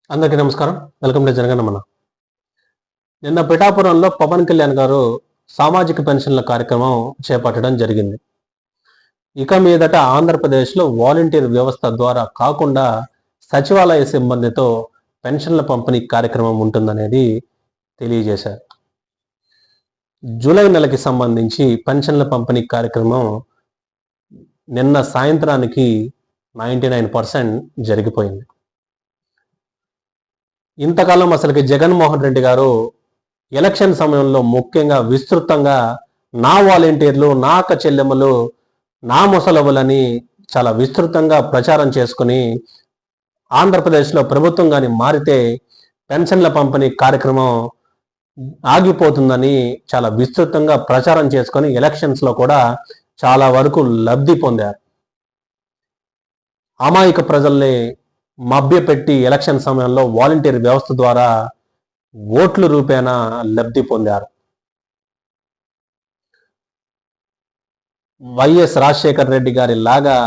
అందరికీ నమస్కారం. Welcome to Janaganamana. నిన్న పిఠాపురంలో పవన్ కళ్యాణ్ గారు సామాజిక పెన్షన్ల కార్యక్రమం చేపట్టడం జరిగింది. ఇక మీదట ఆంధ్రప్రదేశ్లో వాలంటీర్ వ్యవస్థ ద్వారా కాకుండా సచివాలయ సిబ్బందితో పెన్షన్ల పంపిణీ కార్యక్రమం ఉంటుందనేది తెలియజేశారు. జూలై నెలకి సంబంధించి పెన్షన్ల పంపిణీ కార్యక్రమం నిన్న సాయంత్రానికి 99% జరిగిపోయింది. ఇంతకాలం అసలుకి జగన్మోహన్ రెడ్డి గారు ఎలక్షన్ సమయంలో ముఖ్యంగా విస్తృతంగా నా వాలంటీర్లు, నా అక్క చెల్లెమ్మలు, నా ముసలవులని చాలా విస్తృతంగా ప్రచారం చేసుకుని ఆంధ్రప్రదేశ్లో ప్రభుత్వం కానీ మారితే పెన్షన్ల పంపిణీ కార్యక్రమం ఆగిపోతుందని చాలా విస్తృతంగా ప్రచారం చేసుకొని ఎలక్షన్స్లో కూడా చాలా వరకు లబ్ధి పొందారు. అమాయక ప్రజల్ని మభ్యపెట్టి ఎలక్షన్ సమయంలో వాలంటీర్ వ్యవస్థ ద్వారా ఓట్ల రూపేణా లబ్ధి పొందారు. వైఎస్ రాజశేఖర్ రెడ్డి గారి లాగా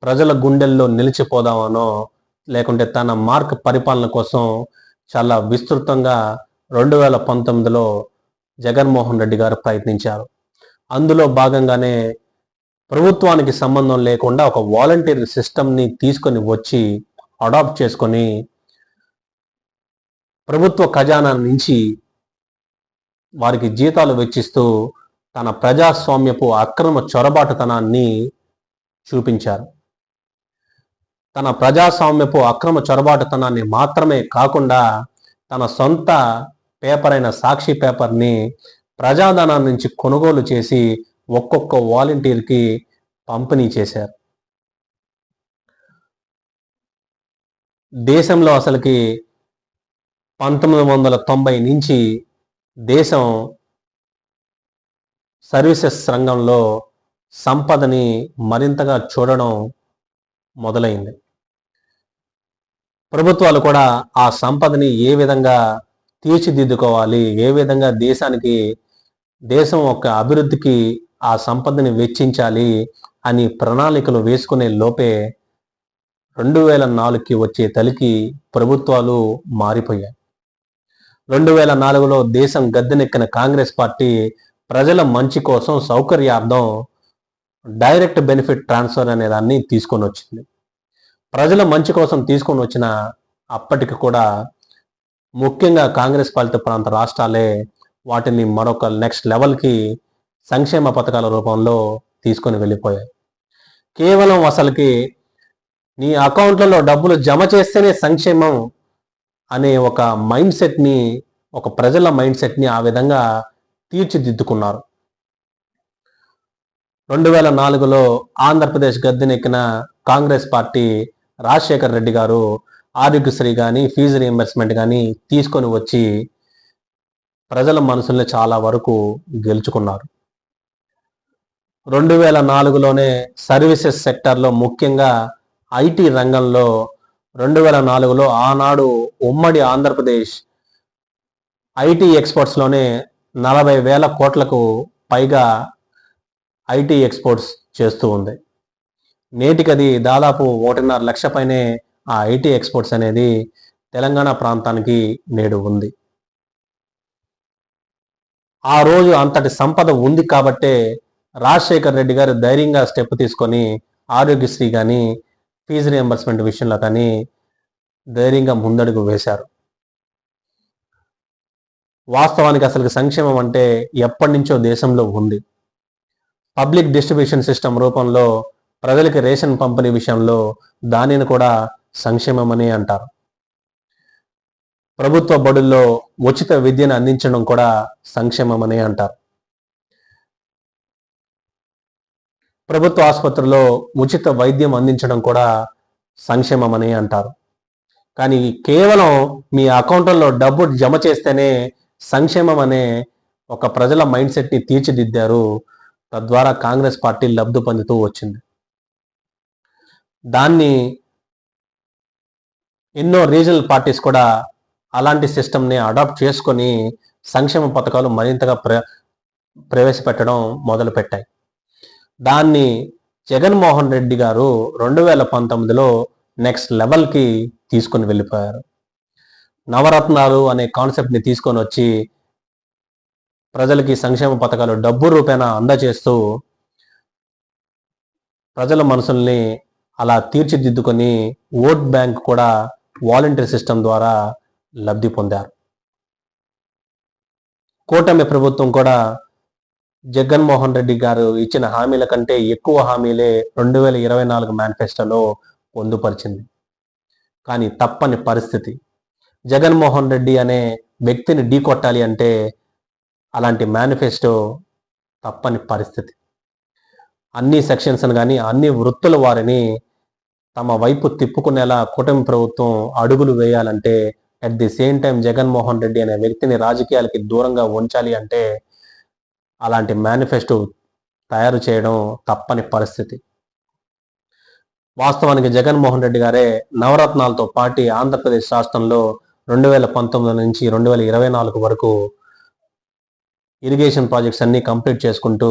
ప్రజల గుండెల్లో నిలిచిపోదామనో లేకుంటే తన మార్క్ పరిపాలన కోసం చాలా విస్తృతంగా 2019లో జగన్మోహన్ రెడ్డి గారు ప్రయత్నించారు. అందులో భాగంగానే ప్రభుత్వానికి సంబంధం లేకుండా ఒక వాలంటీర్ సిస్టమ్ని తీసుకొని వచ్చి అడాప్ట్ చేసుకొని ప్రభుత్వ ఖజానా నుంచి వారికి జీతాలు వెచ్చిస్తూ తన ప్రజాస్వామ్యపు అక్రమ చొరబాటుతనాన్ని చూపించారు. తన ప్రజాస్వామ్యపు అక్రమ చొరబాటుతనాన్ని మాత్రమే కాకుండా తన సొంత పేపర్ అయిన సాక్షి పేపర్ని ప్రజాధనం నుంచి కొనుగోలు చేసి ఒక్కొక్క వాలంటీర్కి పంపిణీ చేశారు. దేశంలో అసలుకి 1990 నుంచి దేశం సర్వీసెస్ రంగంలో సంపదని మరింతగా చూడడం మొదలైంది. ప్రభుత్వాలు కూడా ఆ సంపదని ఏ విధంగా తీర్చిదిద్దుకోవాలి, ఏ విధంగా దేశం యొక్క అభివృద్ధికి ఆ సంపదని వెచ్చించాలి అని ప్రణాళికలు వేసుకునే లోపే 2004కి వచ్చే తలికి ప్రభుత్వాలు మారిపోయాయి. 2004లో దేశం గద్దెనెక్కిన కాంగ్రెస్ పార్టీ ప్రజల మంచి కోసం సౌకర్యార్థం డైరెక్ట్ బెనిఫిట్ ట్రాన్స్ఫర్ అనే దాన్ని తీసుకొని వచ్చింది. ప్రజల మంచి కోసం తీసుకొని వచ్చిన అప్పటికి కూడా ముఖ్యంగా కాంగ్రెస్ పాలిత ప్రాంత రాష్ట్రాలే వాటిని మరొక నెక్స్ట్ లెవెల్కి సంక్షేమ పథకాల రూపంలో తీసుకొని వెళ్ళిపోయాయి. కేవలం అసలుకి నీ అకౌంట్లలో డబ్బులు జమ చేస్తేనే సంక్షేమం అనే ఒక మైండ్ సెట్ని, ఒక ప్రజల మైండ్ సెట్ని ఆ విధంగా తీర్చిదిద్దుకున్నారు. 2004లో ఆంధ్రప్రదేశ్ గద్దెనెక్కిన కాంగ్రెస్ పార్టీ రాజశేఖర్ రెడ్డి గారు ఆరోగ్యశ్రీ కానీ ఫీజు రీయింబర్స్మెంట్ కానీ తీసుకొని వచ్చి ప్రజల మనసుల్ని చాలా వరకు గెలుచుకున్నారు. 2004లోనే సర్వీసెస్ సెక్టార్లో ముఖ్యంగా ఐటీ రంగంలో 2004లో ఆనాడు ఉమ్మడి ఆంధ్రప్రదేశ్ ఐటీ ఎక్స్పోర్ట్స్లోనే 40,000 కోట్లకు పైగా ఐటీ ఎక్స్పోర్ట్స్ చేస్తూ ఉంది. నేటికది దాదాపు 1.5 లక్ష పైనే ఆ ఐటీ ఎక్స్పోర్ట్స్ అనేది తెలంగాణ ప్రాంతానికి నేడు ఉంది. ఆ రోజు అంతటి సంపద ఉంది కాబట్టే రాజశేఖర్ రెడ్డి గారు ధైర్యంగా స్టెప్ తీసుకొని ఆరోగ్యశ్రీ కానీ ఫీజు రీయింబర్స్మెంట్ విషయంలో కానీ ధైర్యంగా ముందడుగు వేశారు. వాస్తవానికి అసలు సంక్షేమం అంటే ఎప్పటి నుంచో దేశంలో ఉంది. పబ్లిక్ డిస్ట్రిబ్యూషన్ సిస్టమ్ రూపంలో ప్రజలకి రేషన్ పంపిణీ విషయంలో దానిని కూడా సంక్షేమం అని అంటారు. ప్రభుత్వ బడుల్లో ఉచిత విద్యను అందించడం కూడా సంక్షేమం అని అంటారు. ప్రభుత్వ ఆసుపత్రుల్లో ఉచిత వైద్యం అందించడం కూడా సంక్షేమం అని అంటారు. కానీ కేవలం మీ అకౌంట్లలో డబ్బు జమ చేస్తేనే సంక్షేమం అనే ఒక ప్రజల మైండ్ సెట్ని తీర్చిదిద్దారు. తద్వారా కాంగ్రెస్ పార్టీ లబ్ధి పొందుతూ వచ్చింది. దాన్ని ఎన్నో రీజనల్ పార్టీస్ కూడా అలాంటి సిస్టమ్ని అడాప్ట్ చేసుకొని సంక్షేమ పథకాలు మరింతగా ప్రవేశపెట్టడం మొదలుపెట్టాయి. దాన్ని జగన్మోహన్ రెడ్డి గారు 2019లో నెక్స్ట్ లెవెల్కి తీసుకుని వెళ్ళిపోయారు. నవరత్నాలు అనే కాన్సెప్ట్ని తీసుకొని వచ్చి ప్రజలకి సంక్షేమ పథకాలు డబ్బు రూపేణా అందజేస్తూ ప్రజల మనసుల్ని అలా తీర్చిదిద్దుకొని ఓట్ బ్యాంక్ కూడా వాలంటీర్ సిస్టమ్ ద్వారా లబ్ధి పొందారు. కూటమి ప్రభుత్వం కూడా జగన్మోహన్ రెడ్డి గారు ఇచ్చిన హామీల కంటే ఎక్కువ హామీలే 2024 మేనిఫెస్టోలో పొందుపరిచింది. కానీ తప్పని పరిస్థితి. జగన్మోహన్ రెడ్డి అనే వ్యక్తిని ఢీకొట్టాలి అంటే అలాంటి మేనిఫెస్టో తప్పని పరిస్థితి. అన్ని సెక్షన్స్ కానీ అన్ని వృత్తుల వారిని తమ వైపు తిప్పుకునేలా కూటమి ప్రభుత్వం అడుగులు వేయాలంటే, at the same time Jaganmohan Reddy అనే వ్యక్తిని రాజకీయాలకి దూరంగా ఉంచాలి అంటే అలాంటి మేనిఫెస్టో తయారు చేయడం తప్పని పరిస్థితి. వాస్తవానికి జగన్మోహన్ రెడ్డి గారే నవరత్నాలతో పాటు ఆంధ్రప్రదేశ్ రాష్ట్రంలో 2019 నుంచి 2024 వరకు ఇరిగేషన్ ప్రాజెక్ట్స్ అన్ని కంప్లీట్ చేసుకుంటూ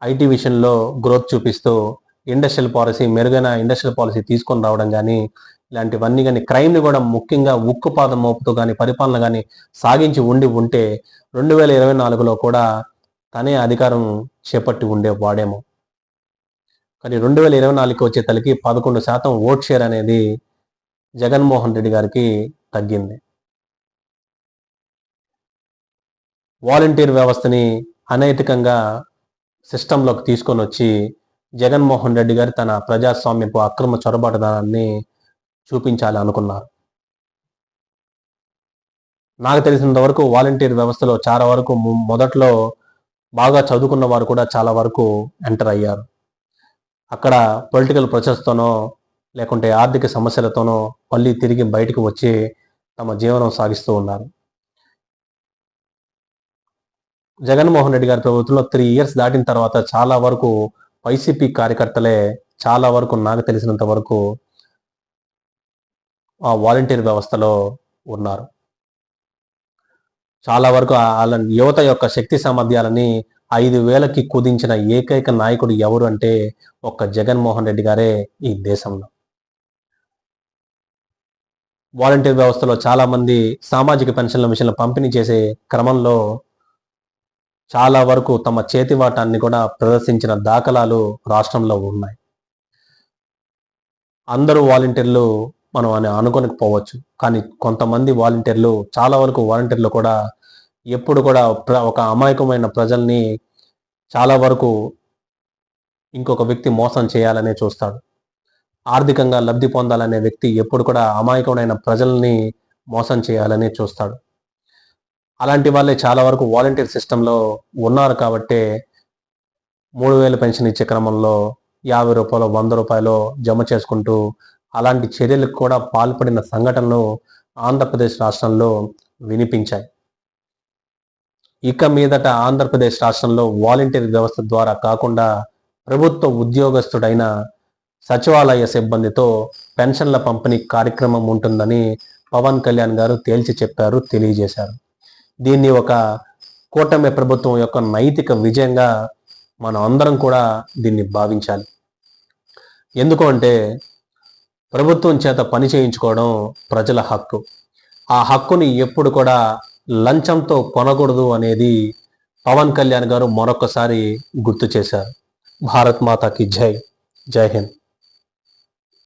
ఐటీ విషయంలో గ్రోత్ చూపిస్తూ ఇండస్ట్రియల్ పాలసీ, మెరుగైన ఇండస్ట్రియల్ పాలసీ తీసుకొని రావడం కానీ, ఇలాంటివన్నీ కానీ, క్రైమ్ని కూడా ముఖ్యంగా ఉక్కుపాదం మోపుతూ కానీ పరిపాలన కానీ సాగించి ఉంటే 2024లో కూడా తనే అధికారం చేపట్టి ఉండేవాడేమో. కానీ 2024కి వచ్చే తలకి 11% ఓట్ షేర్ అనేది జగన్మోహన్ రెడ్డి గారికి తగ్గింది. వాలంటీర్ వ్యవస్థని అనైతికంగా సిస్టంలోకి తీసుకొని వచ్చి జగన్మోహన్ రెడ్డి గారు తన ప్రజాస్వామ్యపు అక్రమ చొరబాటుదనాన్ని చూపించాలి అనుకున్నారు. నాకు తెలిసినంత వరకు వాలంటీర్ వ్యవస్థలో చాలా వరకు మొదట్లో బాగా చదువుకున్న వారు కూడా చాలా వరకు ఎంటర్ అయ్యారు. అక్కడ పొలిటికల్ ప్రెషర్స్తోనో లేకుంటే ఆర్థిక సమస్యలతోనో మళ్ళీ తిరిగి బయటకు వచ్చి తమ జీవనం సాగిస్తూ ఉన్నారు. జగన్మోహన్ రెడ్డి గారి ప్రభుత్వంలో 3 years దాటిన తర్వాత చాలా వరకు వైసీపీ కార్యకర్తలే చాలా వరకు నాకు తెలిసినంత వరకు ఆ వాలంటీర్ వ్యవస్థలో ఉన్నారు. చాలా వరకు వాళ్ళ యువత యొక్క శక్తి సామర్థ్యాలని 5,000కి కుదించిన ఏకైక నాయకుడు ఎవరు అంటే ఒక్క జగన్మోహన్ రెడ్డి గారే ఈ దేశంలో. వాలంటీర్ వ్యవస్థలో చాలా మంది సామాజిక పెన్షన్ల విషయంలో పంపిణీ చేసే క్రమంలో చాలా వరకు తమ చేతివాటాన్ని కూడా ప్రదర్శించిన దాఖలాలు రాష్ట్రంలో ఉన్నాయి. అందరూ వాలంటీర్లు మనం అని అనుకోకపోవచ్చు, కానీ కొంతమంది వాలంటీర్లు, చాలా వరకు వాలంటీర్లు కూడా ఎప్పుడు కూడా ఒక అమాయకమైన ప్రజల్ని చాలా వరకు ఇంకొక వ్యక్తి మోసం చేయాలనే చూస్తాడు. ఆర్థికంగా లబ్ధి పొందాలనే వ్యక్తి ఎప్పుడు కూడా అమాయకమైన ప్రజల్ని మోసం చేయాలని చూస్తాడు. అలాంటి వాళ్ళే చాలా వరకు వాలంటీర్ సిస్టంలో ఉన్నారు. కాబట్టే 3,000 పెన్షన్ ఇచ్చే క్రమంలో 50 రూపాయలు 100 రూపాయలు జమ చేసుకుంటూ అలాంటి చర్యలకు కూడా పాల్పడిన సంఘటనలు ఆంధ్రప్రదేశ్ రాష్ట్రంలో వినిపించాయి. ఇక మీదట ఆంధ్రప్రదేశ్ రాష్ట్రంలో వాలంటీర్ వ్యవస్థ ద్వారా కాకుండా ప్రభుత్వ ఉద్యోగస్తుడైన సచివాలయ సిబ్బందితో పెన్షన్ల పంపిణీ కార్యక్రమం ఉంటుందని పవన్ కళ్యాణ్ గారు తేల్చి చెప్పారు, తెలియజేశారు. దీన్ని ఒక కూటమి ప్రభుత్వం యొక్క నైతిక విజయంగా మనం అందరం కూడా దీన్ని భావించాలి. ఎందుకు అంటే ప్రభుత్వం చేత పని చేయించుకోవడం ప్రజల హక్కు. ఆ హక్కుని ఎప్పుడు కూడా లంచంతో కొనకూడదు అనేది పవన్ కళ్యాణ్ గారు మరొకసారి గుర్తు చేశారు. భారత్ మాతాకి జై. జై హింద్.